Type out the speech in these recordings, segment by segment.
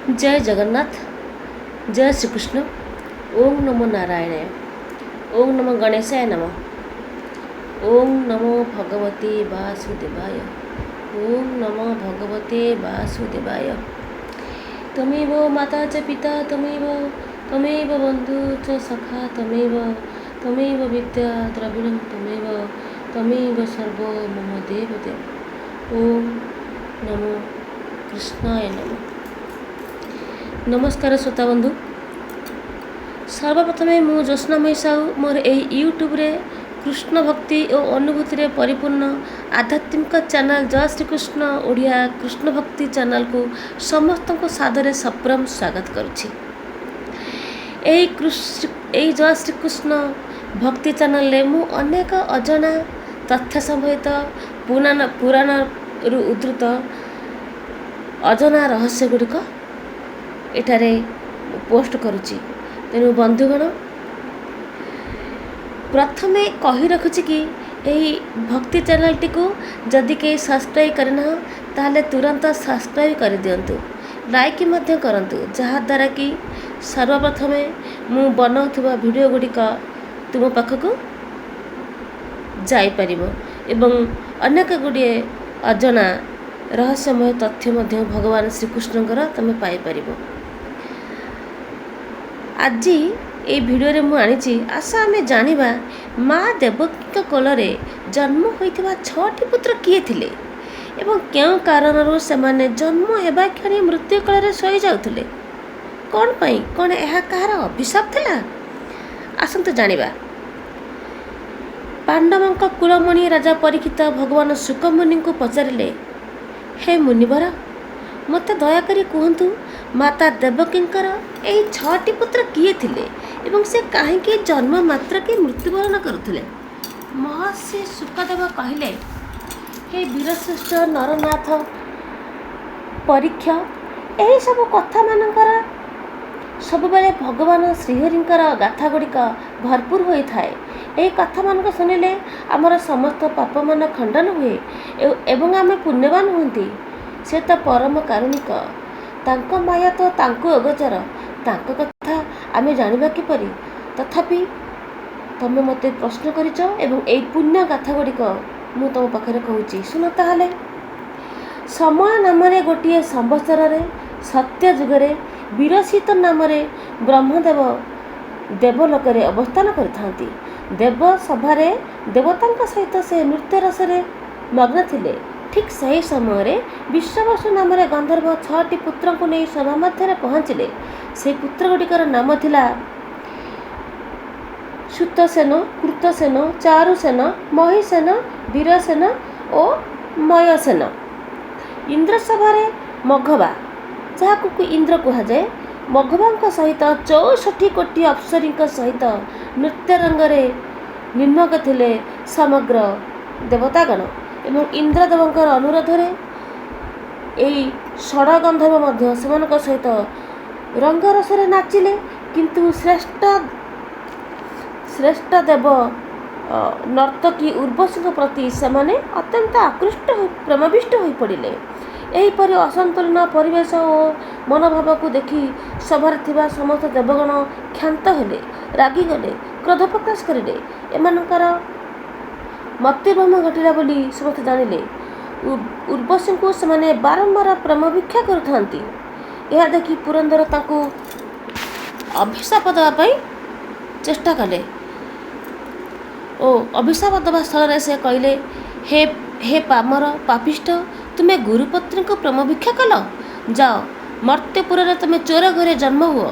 जय जगन्नाथ। जय श्री कृष्ण। ओम नमो नारायणाय। ओम नमो गणेशाय नमः। ओम नमो भगवते वासुदेवाय। ओम नमो भगवते वासुदेवाय। तमेव माता च पिता तमेव बंधु च सखा तमेव विद्या द्रविणं तमेव सर्व मम देवदेव। ओम नमो कृष्णाय नमः। नमस्कार श्रोता बंधु। सर्वप्रथमे मु ज्योत्स्नामयी साहू मोर यूट्यूब रे कृष्ण भक्ति और अनुभूति रे परिपूर्ण आध्यात्मिक चैनल जय श्री कृष्ण ओडिया कृष्ण भक्ति चैनल को समस्त को सादर सप्रम स्वागत करुछि। जय श्री कृष्ण भक्ति चैनल रे मु अनेक अजना तथ्य संबंधित पुराण रु उद्धृत अजना रहस्य गुड़िक एठारे पोस्ट करुछि। तेणु बंधुगण प्रथमे कही रखुछि कि यही भक्ति चैनल टी को जदि कहीं सब्सक्राइब करना ताले तुरंत सब्सक्राइब कर दियंतु, लाइक मध्य करंतु, जहा द्वारा कि सर्वप्रथमे मु बनाउथुबा वीडियो गुड़िक तुम पाखक जाई परिबो एवं अनेक गुड़िए अजना रहस्यमय तथ्य मध्य भगवान श्रीकृष्णकर तुम पाई परिबो। आज ये वीडियो रे मु आनिछि आशा आमे जानिबा माँ देवकी कोलरे जन्म होइथिबा 6टी पुत्र किए थिले एवं केउ कारणरू सेमाने जन्म हेबा क्षणी मृत्यु काल सही जाउथिले। कोन पई कोन एहा कहार अभिशाप थिला आसंतु जानिबा। पांडवंक कुलमणि राजा परीक्षित भगवान शुकमुनि को पचारिले, हे मुनिवर मते दयाकरी कहतु माता देवकींकर एही 6टी पुत्र किए थिले एवं से काहेकि जन्म मात्र के मृत्युवरण करुथिले। महर्षि शुकदेव कहले, हे वीरश्रेष्ठ नरनाथ परीक्षा एही सब कथा मानकर सब बेले भगवान श्रीहरिंकर गाथा गुड़िक भरपूर होई थाए। एही कथा मानक सुनिले आमर समस्त पाप मान खंडन हुए एवं आमे पुण्यवान हुंती। से तो परम कारुणिक, तांको माया तो तांको अगोचर, तांको कथा आमे जानिबा किपरि। तथापि तमे मते प्रश्न करिच एवं एई पुण्य गाथा गुड़िक मु तुम पाखरे कहूची सुन। ताहले समय नामरे गोटिए संवत्सर रे सत्य जुगरे विरसित नामरे ब्रह्मदेव देवलोक रे अवस्थान करिथांती। देव सभारे देवतांक सहित से नृत्य रसरे मग्न थिले। ठीक सही समय रे विश्ववसु नामरे गंधर्व 6टी पुत्र को नहीं सभा मध्य पहुँचले। से पुत्र गुड़िकर नाम थिला सुतसेन, कृतसेन, चारुसेन, महिसेन, वीरसेन और मयसेन। इंद्र सभारे मघवा जहाँ इंद्र कह जाए मघवा सहित 64 कोटी अप्सरी सहित नृत्य रंगरे निमग्न थिले समग्र देवतागण एवं इंद्रदेवंकर अनुरोध रे एई षड़ गंधर्व मध्य सेमानक सहित रंगरसरे नाचिले। किंतु श्रेष्ठ देव नर्तकी उर्वशी प्रति सेमाने अत्यंत आकृष्ट प्रेमविष्ट हो पड़े। एहीपरि असंतुलन परिवेश और मनोभाव को देखि सभार थिबा समस्त देवगण क्षांत हेले, रागिगले, क्रोध प्रकाश करें। एमानकर मृत्युभ्रम घटिला बोली समस्त जानिले। उर्वशी को सेमाने बारंबार प्रेम भिक्षा करुथांती। यह देखि पुरंदर तांको अभिशाप देवाई चेष्टा कले ओ अभिशाप देवा स्थल से कहले, हे पामर पापिष्ठ तुम्हें गुरुपत्नी को प्रेम भिक्षा कल, जाओ मर्त्यपुर रे तुम्हें चोर घरे जन्म हुओ।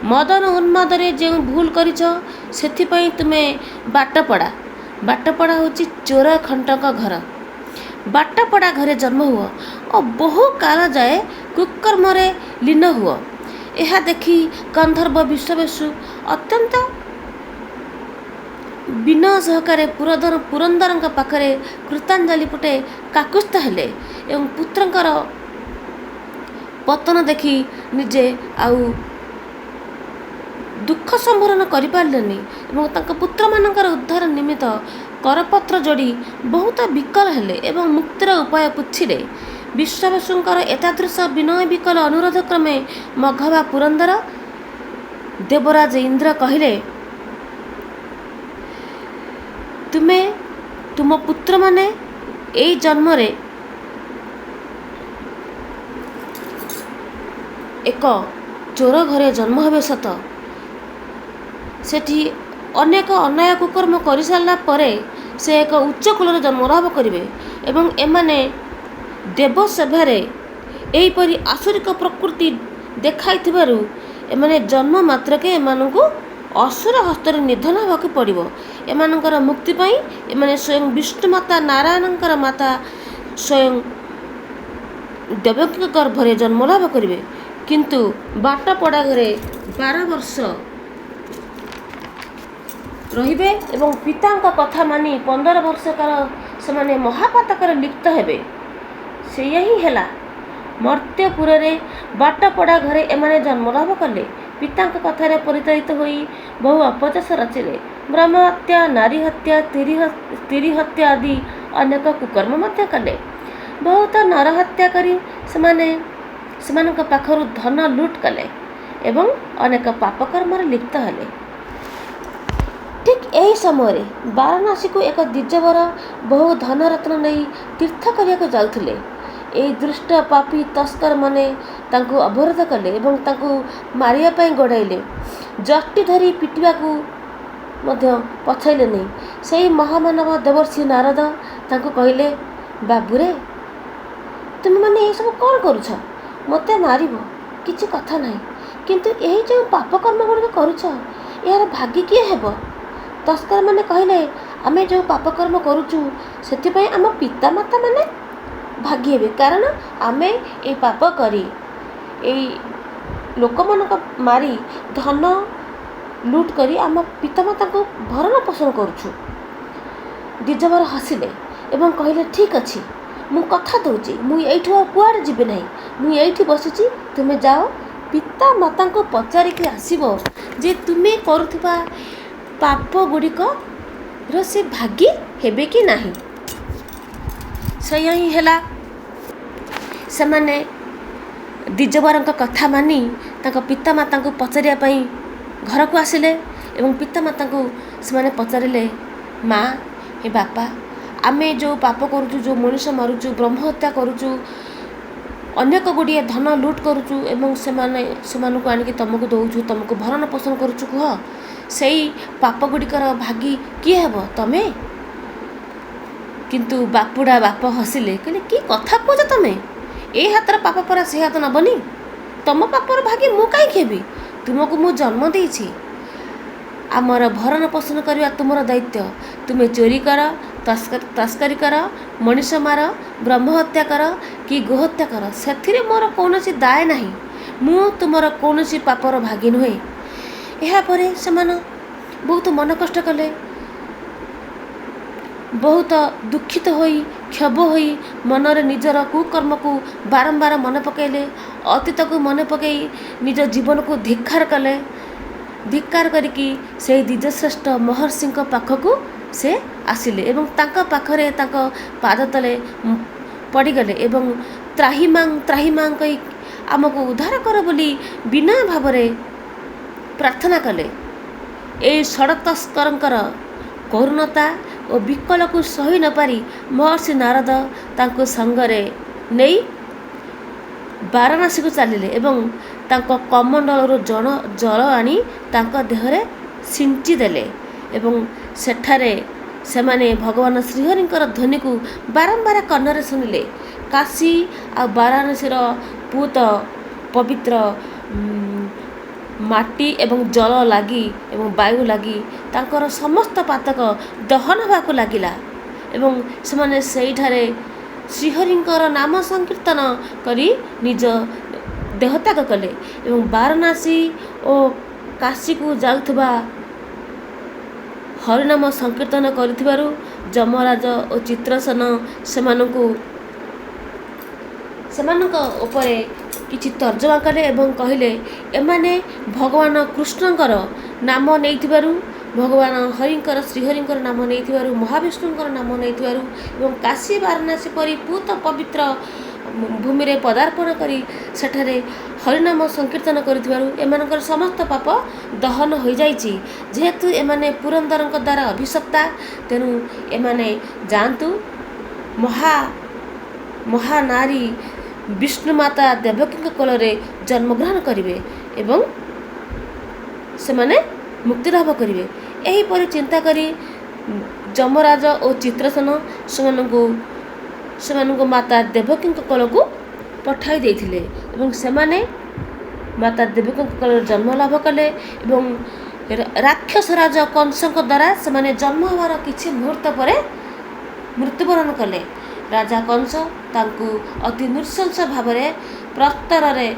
मदन उन्माद रे जो भूल करिछ सेथिपई तुम्हें बाटपड़ा होची चोर खंटक घर। बाटपड़ा घरे जन्म हुआ और बहु काल जाए कुकर्म रे लीन हुआ। यह देखि गंधर्व विश्ववेशु अत्यंत विनय सहकारे पुरंदर पाखरे कृतांजलि पुटे काकुस्थ हेले एवं पुत्रंकर पतन देखि निजे आउ दुख संभरण करिपारलेनी एवं तांका पुत्र मानकर उद्धार निमित्त करपत्र जोड़ी बहुत विकल हेले एवं मुक्तिर उपाय पुछिले। ବିଶ୍ୱାବସୁଙ୍କର ଏତାଦୃଶ ବିନୟ ବିକଳ ଅନୁରୋଧ କ୍ରମେ ମଘବା ପୁରନ୍ଦର ଦେବରାଜ ଇନ୍ଦ୍ର କହିଲେ, ତୁମେ ତୁମ ପୁତ୍ରମାନେ ଏଇ ଜନ୍ମରେ ଏକ ଚୋର ଘରେ ଜନ୍ମ ହେବେ ସତ, ସେଠି ଅନେକ ଅନ୍ୟାୟ କୁକର୍ମ କରିସାରିଲା ପରେ ସେ ଏକ ଉଚ୍ଚ କୁଳରେ ଜନ୍ମଲାଭ କରିବେ ଏବଂ ଏମାନେ ଦେବ ସେବାରେ ଏହିପରି ଆସୁରିକ ପ୍ରକୃତି ଦେଖାଇଥିବାରୁ ଏମାନେ ଜନ୍ମ ମାତ୍ରକେ ଏମାନଙ୍କୁ ଅସୁର ହସ୍ତରେ ନିଧନ ହେବାକୁ ପଡ଼ିବ। ଏମାନଙ୍କର ମୁକ୍ତି ପାଇଁ ଏମାନେ ସ୍ୱୟଂ ବିଷ୍ଣୁ ମାତା ନାରାୟଣଙ୍କର ମାତା ସ୍ୱୟଂ ଦେବକୀଙ୍କ ଗର୍ଭରେ ଜନ୍ମଲାଭ କରିବେ। କିନ୍ତୁ ବାଟପଡ଼ା ଘରେ 12 ବର୍ଷ ରହିବେ ଏବଂ ପିତାଙ୍କ କଥା ମାନି 15 ବର୍ଷ କାଳ ସେମାନେ ମହାପାତକରେ ଲିପ୍ତ ହେବେ। ସେଇଆ ହିଁ ହେଲା। ମର୍ତ୍ତ୍ୟପୁରରେ ବାଟପଡ଼ା ଘରେ ଏମାନେ ଜନ୍ମଲାଭ କଲେ। ପିତାଙ୍କ କଥାରେ ପରିଚାଳିତ ହୋଇ ବହୁ ଅପଯଶ ରଚିଲେ। ବ୍ରହ୍ମ ହତ୍ୟା, ନାରୀ ହତ୍ୟା, ସ୍ତ୍ରୀ ହତ୍ୟା ଆଦି ଅନେକ କୁକର୍ମ ମଧ୍ୟ କଲେ। ବହୁତ ନରହତ୍ୟା କରି ସେମାନେ ସେମାନଙ୍କ ପାଖରୁ ଧନ ଲୁଟ୍ କଲେ ଏବଂ ଅନେକ ପାପକର୍ମରେ ଲିପ୍ତ ହେଲେ। ଠିକ୍ ଏହି ସମୟରେ ବାରାଣସୀକୁ ଏକ ଦ୍ୱିଜବର ବହୁ ଧନରତ୍ନ ନେଇ ତୀର୍ଥ କରିବାକୁ ଯାଉଥିଲେ। ଏହି ଦୁଷ୍ଟ ପାପୀ ତସ୍କରମାନେ ତାଙ୍କୁ ଅବରୋଧ କଲେ ଏବଂ ତାଙ୍କୁ ମାରିବା ପାଇଁ ଗୋଡ଼ାଇଲେ। ଯଷ୍ଟି ଧରି ପିଟିବାକୁ ମଧ୍ୟ ପଛାଇଲେ ନାହିଁ। ସେହି ମହାମାନବ ଦେବର୍ଷି ନାରଦ ତାଙ୍କୁ କହିଲେ, ବାବୁରେ, ତୁମେମାନେ ଏସବୁ କ'ଣ କରୁଛ? ମୋତେ ମାରିବ, କିଛି କଥା ନାହିଁ, କିନ୍ତୁ ଏହି ଯେଉଁ ପାପକର୍ମ ଗୁଡ଼ିକ କରୁଛ, ଏହାର ଭାଗି କିଏ ହେବ? ତସ୍କରମାନେ କହିଲେ, ଆମେ ଯେଉଁ ପାପକର୍ମ କରୁଛୁ ସେଥିପାଇଁ ଆମ ପିତାମାତାମାନେ ଭାଗି ହେବେ, କାରଣ ଆମେ ଏହି ପାପ କରି ଏଇ ଲୋକମାନଙ୍କ ମାରି ଧନ ଲୁଟ୍ କରି ଆମ ପିତାମାତାଙ୍କୁ ଭରଣ ପୋଷଣ କରୁଛୁ। ଦ୍ୱିଜବର ହସିଲେ ଏବଂ କହିଲେ, ଠିକ୍ ଅଛି, ମୁଁ କଥା ଦେଉଛି, ମୁଁ ଏଇଠୁ ଆଉ କୁଆଡ଼େ ଯିବି ନାହିଁ। ମୁଁ ଏଇଠି ବସିଛି, ତୁମେ ଯାଅ ପିତାମାତାଙ୍କୁ ପଚାରିକି ଆସିବ ଯେ ତୁମେ କରୁଥିବା ପାପ ଗୁଡ଼ିକର ସେ ଭାଗି ହେବେ କି ନାହିଁ। ସେଇଆ ହିଁ ହେଲା। ସେମାନେ ଦ୍ୱିଜବରଙ୍କ କଥା ମାନି ତାଙ୍କ ପିତାମାତାଙ୍କୁ ପଚାରିବା ପାଇଁ ଘରକୁ ଆସିଲେ ଏବଂ ପିତାମାତାଙ୍କୁ ସେମାନେ ପଚାରିଲେ, ମା, ହେ ବାପା, ଆମେ ଯେଉଁ ପାପ କରୁଛୁ, ଯେଉଁ ମଣିଷ ମାରୁଛୁ, ବ୍ରହ୍ମହତ୍ୟା କରୁଛୁ, ଅନେକ ଗୁଡ଼ିଏ ଧନ ଲୁଟ୍ କରୁଛୁ ଏବଂ ସେମାନଙ୍କୁ ଆଣିକି ତୁମକୁ ଦେଉଛୁ, ତୁମକୁ ଭରଣ ପୋଷଣ କରୁଛୁ, କୁହ ସେଇ ପାପ ଗୁଡ଼ିକର ଭାଗି କିଏ ହେବ? ତମେ? କିନ୍ତୁ ବାପୁଡ଼ା ବାପ ହସିଲେ, କହିଲେ, କି କଥା କହୁଛ ତମେ? ଏ ହାତର ପାପ ପରା ସେ ହାତ ନେବନି। ତମ ପାପର ଭାଗି ମୁଁ କାହିଁକି ହେବି? ତୁମକୁ ମୁଁ ଜନ୍ମ ଦେଇଛି, ଆମର ଭରଣ ପୋଷଣ କରିବା ତୁମର ଦାୟିତ୍ୱ। ତୁମେ ଚୋରି କର, ତସ୍କରୀ କର, ମଣିଷ ମାର, ବ୍ରହ୍ମହତ୍ୟା କର କି ଗୋହତ୍ୟା କର, ସେଥିରେ ମୋର କୌଣସି ଦାୟ ନାହିଁ। ମୁଁ ତୁମର କୌଣସି ପାପର ଭାଗି ନୁହେଁ। ଏହାପରେ ସେମାନେ ବହୁତ ମନ କଷ୍ଟ କଲେ, ବହୁତ ଦୁଃଖିତ ହୋଇ କ୍ଷୋଭ ହୋଇ ମନରେ ନିଜର କୁକର୍ମକୁ ବାରମ୍ବାର ମନେ ପକାଇଲେ। ଅତୀତକୁ ମନେ ପକାଇ ନିଜ ଜୀବନକୁ ଧିକ୍କାର କଲେ। ଧିକ୍କାର କରିକି ସେହି ଦ୍ୱିଜଶ୍ରେଷ୍ଠ ମହର୍ଷିଙ୍କ ପାଖକୁ ସେ ଆସିଲେ ଏବଂ ତାଙ୍କ ପାଖରେ ତାଙ୍କ ପାଦ ତଳେ ପଡ଼ିଗଲେ ଏବଂ ତ୍ରାହିମାଂ କହି ଆମକୁ ଉଦ୍ଧାର କର ବୋଲି ବିନୟ ଭାବରେ ପ୍ରାର୍ଥନା କଲେ। ଏହି ଷଡ଼ତସ୍କରଙ୍କର କରୁଣତା ଓ ବିକଳକୁ ସହି ନ ପାରି ମହର୍ଷି ନାରଦ ତାଙ୍କୁ ସଙ୍ଗରେ ନେଇ ବାରାଣସୀକୁ ଚାଲିଲେ ଏବଂ ତାଙ୍କ କମଣ୍ଡଳରୁ ଜଳ ଆଣି ତାଙ୍କ ଦେହରେ ସିଞ୍ଚି ଦେଲେ ଏବଂ ସେଠାରେ ସେମାନେ ଭଗବାନ ଶ୍ରୀହରିଙ୍କର ଧ୍ୱନିକୁ ବାରମ୍ବାର କର୍ଣ୍ଣରେ ଶୁଣିଲେ। କାଶୀ ଆଉ ବାରାଣସୀର ବହୁତ ପବିତ୍ର ମାଟି ଏବଂ ଜଳ ଲାଗି ଏବଂ ବାୟୁ ଲାଗି ତାଙ୍କର ସମସ୍ତ ପାତକ ଦହନ ହେବାକୁ ଲାଗିଲା ଏବଂ ସେମାନେ ସେଇଠାରେ ଶ୍ରୀହରିଙ୍କର ନାମ ସଂକୀର୍ତ୍ତନ କରି ନିଜ ଦେହତ୍ୟାଗ କଲେ ଏବଂ ବାରାଣସୀ ଓ କାଶୀକୁ ଯାଉଥିବା ହରିନାମ ସଂକୀର୍ତ୍ତନ କରିଥିବାରୁ ଯମରାଜ ଓ ଚିତ୍ରସେନ ସେମାନଙ୍କ ଉପରେ କିଛି ତର୍ଜମା କଲେ ଏବଂ କହିଲେ, ଏମାନେ ଭଗବାନ କୃଷ୍ଣଙ୍କର ନାମ ନେଇଥିବାରୁ, ଭଗବାନ ହରିଙ୍କର ଶ୍ରୀହରିଙ୍କର ନାମ ନେଇଥିବାରୁ, ମହାବିଷ୍ଣୁଙ୍କର ନାମ ନେଇଥିବାରୁ ଏବଂ କାଶୀ ବାରାଣସୀ ପରି ବହୁତ ପବିତ୍ର ଭୂମିରେ ପଦାର୍ପଣ କରି ସେଠାରେ ହରିନାମ ସଂକୀର୍ତ୍ତନ କରୁଥିବାରୁ ଏମାନଙ୍କର ସମସ୍ତ ପାପ ଦହନ ହୋଇଯାଇଛି। ଯେହେତୁ ଏମାନେ ପୁରନ୍ଦରଙ୍କ ଦ୍ୱାରା ଅଭିଶପ୍ତା, ତେଣୁ ଏମାନେ ଯାଆନ୍ତୁ ମହାନାରୀ ବିଷ୍ଣୁମାତା ଦେବକୀଙ୍କ କୋଳରେ ଜନ୍ମଗ୍ରହଣ କରିବେ ଏବଂ ସେମାନେ ମୁକ୍ତି ଲାଭ କରିବେ। ଏହିପରି ଚିନ୍ତା କରି ଯମରାଜ ଓ ଚିତ୍ରସେନ ସେମାନଙ୍କୁ ମାତା ଦେବକୀଙ୍କ କୋଳକୁ ପଠାଇ ଦେଇଥିଲେ ଏବଂ ସେମାନେ ମାତା ଦେବକୀଙ୍କ କୋଳରେ ଜନ୍ମ ଲାଭ କଲେ ଏବଂ ରାକ୍ଷସ ରାଜ କଂସଙ୍କ ଦ୍ୱାରା ସେମାନେ ଜନ୍ମ ହେବାର କିଛି ମୁହୂର୍ତ୍ତ ପରେ ମୃତ୍ୟୁବରଣ କଲେ। ରାଜା କଂସ ତାଙ୍କୁ ଅତି ନୃଶଂସ ଭାବରେ ପ୍ରସ୍ତରରେ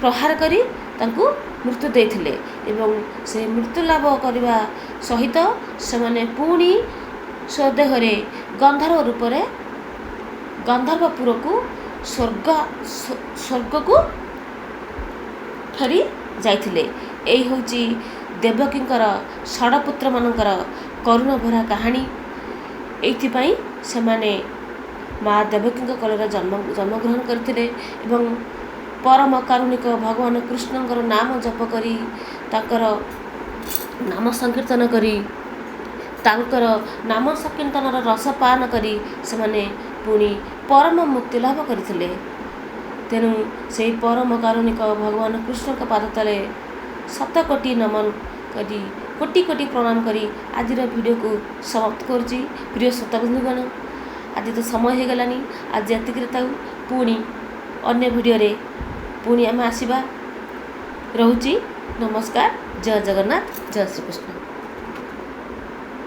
ପ୍ରହାର କରି ତାଙ୍କୁ ମୃତ୍ୟୁ ଦେଇଥିଲେ ଏବଂ ସେ ମୃତ୍ୟୁ ଲାଭ କରିବା ସହିତ ସେମାନେ ପୁଣି ସ୍ୱଦେହରେ ଗନ୍ଧର୍ବ ରୂପରେ ଗନ୍ଧର୍ବପୁରକୁ ସ୍ୱର୍ଗକୁ ଫେରି ଯାଇଥିଲେ। ଏହି ହେଉଛି ଦେବକୀଙ୍କର ଷଡ଼ପୁତ୍ରମାନଙ୍କର କରୁଣ ଭରା କାହାଣୀ। ଏଇଥିପାଇଁ ସେମାନେ ମା ଦେବକୀଙ୍କ କୋଳରେ ଜନ୍ମଗ୍ରହଣ କରିଥିଲେ ଏବଂ ପରମ କାରୁଣିକ ଭଗବାନ କୃଷ୍ଣଙ୍କର ନାମ ଜପ କରି ତାଙ୍କର ନାମ ସଂକୀର୍ତ୍ତନ କରି ତାଙ୍କର ନାମ ସଂକୀର୍ତ୍ତନର ରସ ପାନ କରି ସେମାନେ ପୁଣି ପରମ ମୁକ୍ତି ଲାଭ କରିଥିଲେ। ତେଣୁ ସେହି ପରମ କାରୁଣିକ ଭଗବାନ କୃଷ୍ଣଙ୍କ ପାଦ ତଳେ ଶତକୋଟି ନମନ କରି କୋଟି କୋଟି ପ୍ରଣାମ କରି ଆଜିର ଭିଡ଼ିଓକୁ ସମାପ୍ତ କରୁଛି। ପ୍ରିୟ ଶ୍ରୋତାବନ୍ଧୁଗଣ, ଆଜି ତ ସମୟ ହେଇଗଲାଣି, ଆଜି ଏତିକିରେ ଥାଉ। ପୁଣି ଅନ୍ୟ ଭିଡ଼ିଓରେ ପୁଣି ଆମେ ଆସିବା। ରହୁଛି। ନମସ୍କାର। ଜୟ ଜଗନ୍ନାଥ, ଜୟ ଶ୍ରୀକୃଷ୍ଣ।